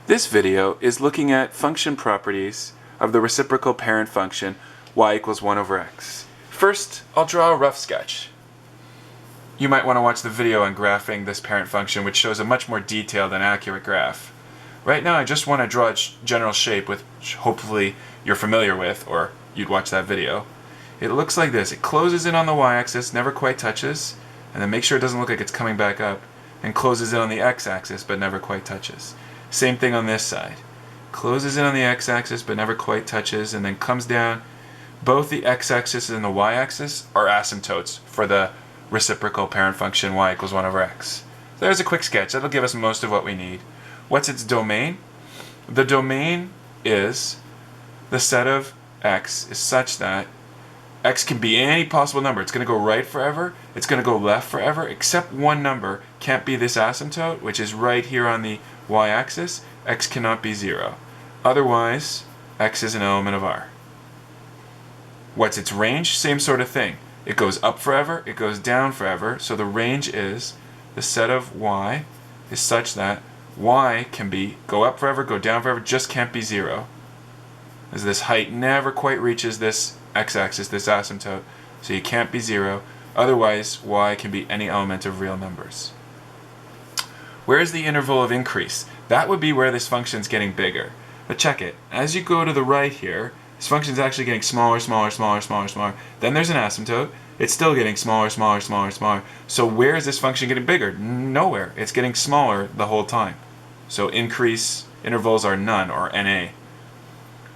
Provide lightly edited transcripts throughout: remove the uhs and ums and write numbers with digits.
This video is looking at function properties of the reciprocal parent function y equals 1 over x. First, I'll draw a rough sketch. You might want to watch the video on graphing this parent function, which shows a much more detailed and accurate graph. Right now I just want to draw its general shape, which hopefully you're familiar with, or you'd watch that video. It looks like this. It closes in on the y-axis, never quite touches, and then make sure it doesn't look like it's coming back up, and closes in on the x-axis but never quite touches. Same thing on this side. Closes in on the x-axis but never quite touches, and then comes down. Both the x-axis and the y-axis are asymptotes for the reciprocal parent function y equals 1 over x. So there's a quick sketch. That'll give us most of what we need. What's its domain? The domain is the set of x is such that x can be any possible number. It's going to go right forever. It's going to go left forever, except one number can't be this asymptote, which is right here on the y-axis. X cannot be 0. Otherwise, x is an element of R. What's its range? Same sort of thing. It goes up forever, it goes down forever, so the range is the set of y is such that y can go up forever, go down forever, just can't be 0. As this height never quite reaches this x-axis, this asymptote, so you can't be 0. Otherwise, y can be any element of real numbers. Where is the interval of increase? That would be where this function's getting bigger. But check it. As you go to the right here, this function's actually getting smaller, smaller, smaller, smaller, smaller. Then there's an asymptote. It's still getting smaller, smaller, smaller, smaller. So where is this function getting bigger? Nowhere. It's getting smaller the whole time. So increase intervals are none, or NA.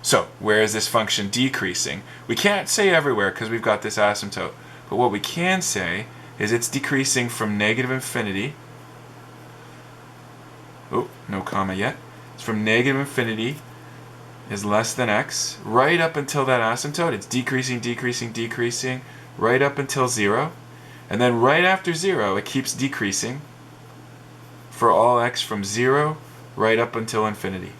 So where is this function decreasing? We can't say everywhere because we've got this asymptote. But what we can say is it's decreasing from negative infinity. Oh, no comma yet. It's from negative infinity is less than x, right up until that asymptote. It's decreasing, decreasing, decreasing, right up until 0. And then right after 0, it keeps decreasing for all x from 0 right up until infinity.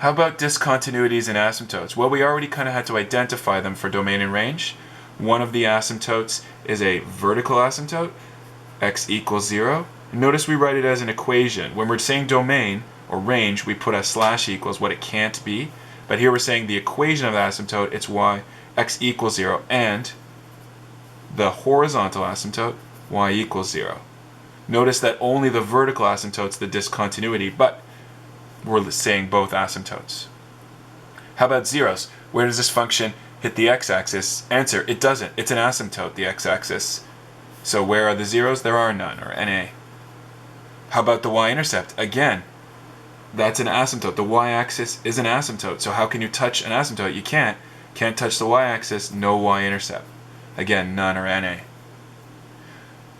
How about discontinuities and asymptotes? Well, we already kind of had to identify them for domain and range. One of the asymptotes is a vertical asymptote, x equals 0. Notice we write it as an equation. When we're saying domain or range, we put a slash equals what it can't be. But here we're saying the equation of the asymptote, it's y, x equals 0, and the horizontal asymptote, y equals 0. Notice that only the vertical asymptote's the discontinuity, but we're saying both asymptotes. How about zeros? Where does this function hit the x-axis? Answer, it doesn't. It's an asymptote, the x-axis. So where are the zeros? There are none, or NA. How about the y-intercept? Again, that's an asymptote. The y-axis is an asymptote. So how can you touch an asymptote? You can't. Can't touch the y-axis, no y-intercept. Again, none or NA.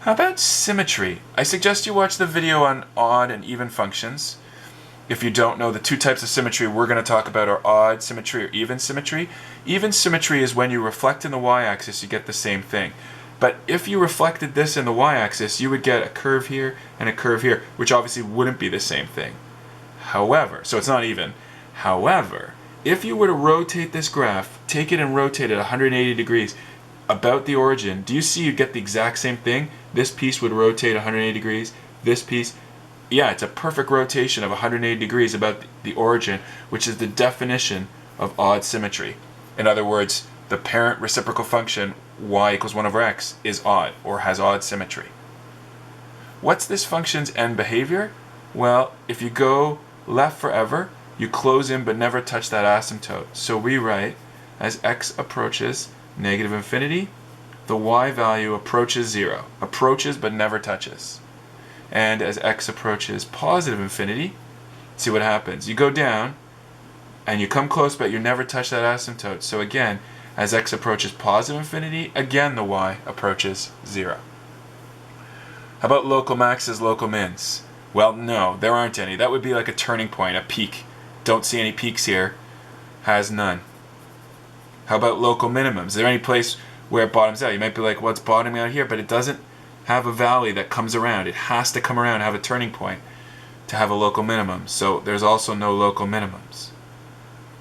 How about symmetry? I suggest you watch the video on odd and even functions. If you don't know, the two types of symmetry we're going to talk about are odd symmetry or even symmetry. Even symmetry is when you reflect in the y-axis, you get the same thing. But if you reflected this in the y-axis, you would get a curve here and a curve here, which obviously wouldn't be the same thing. However, so it's not even. However, if you were to rotate this graph, take it and rotate it 180 degrees about the origin, do you see you get the exact same thing? This piece would rotate 180 degrees, this piece, yeah, it's a perfect rotation of 180 degrees about the origin, which is the definition of odd symmetry. In other words, the parent reciprocal function y equals 1 over x is odd, or has odd symmetry. What's this function's end behavior? Well, if you go left forever, you close in but never touch that asymptote. So we write, as x approaches negative infinity, the y value approaches 0. Approaches but never touches. And as x approaches positive infinity, see what happens. You go down, and you come close but you never touch that asymptote. So again, as x approaches positive infinity, again the y approaches 0. How about local maxes, local mins? Well, no, there aren't any. That would be like a turning point, a peak. Don't see any peaks here. Has none. How about local minimums? Is there any place where it bottoms out? You might be like, well, it's bottoming out here, but it doesn't have a valley that comes around. It has to come around and have a turning point to have a local minimum. So there's also no local minimums.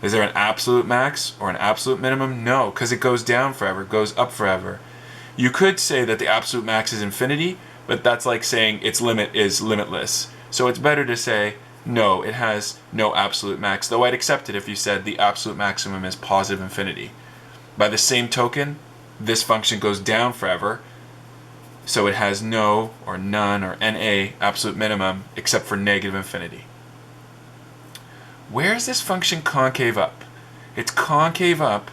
Is there an absolute max or an absolute minimum? No, because it goes down forever, goes up forever. You could say that the absolute max is infinity, but that's like saying its limit is limitless. So it's better to say No, it has no absolute max, though I'd accept it if you said the absolute maximum is positive infinity. By the same token, this function goes down forever, so it has no, or none, or NA absolute minimum, except for negative infinity. Where is this function concave up? It's concave up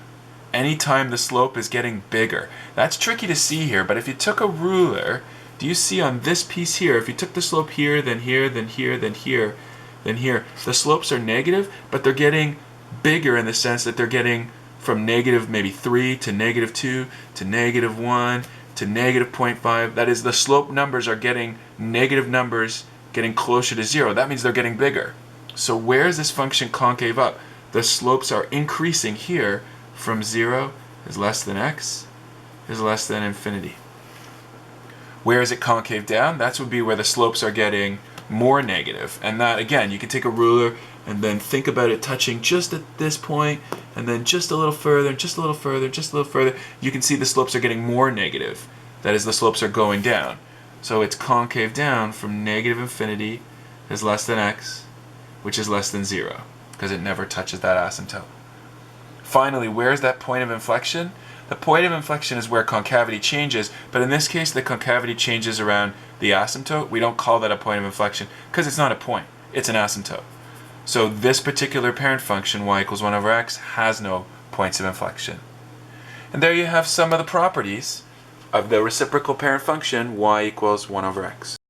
anytime the slope is getting bigger. That's tricky to see here, but if you took a ruler, do you see on this piece here, if you took the slope here, then here, then here, then here, then here, the slopes are negative, but they're getting bigger in the sense that they're getting from negative maybe 3 to negative 2 to negative 1 to negative 0.5. That is, the slope numbers are getting negative numbers, getting closer to 0. That means they're getting bigger. So where is this function concave up? The slopes are increasing here from 0 is less than x is less than infinity. Where is it concave down? That would be where the slopes are getting more negative. And that, again, you can take a ruler and then think about it touching just at this point, and then just a little further, just a little further, just a little further. You can see the slopes are getting more negative. That is, the slopes are going down. So it's concave down from negative infinity is less than x, which is less than 0, because it never touches that asymptote. Finally, where is that point of inflection? The point of inflection is where concavity changes, but in this case the concavity changes around the asymptote. We don't call that a point of inflection because it's not a point, it's an asymptote. So this particular parent function, y equals 1 over x, has no points of inflection. And there you have some of the properties of the reciprocal parent function, y equals 1 over x.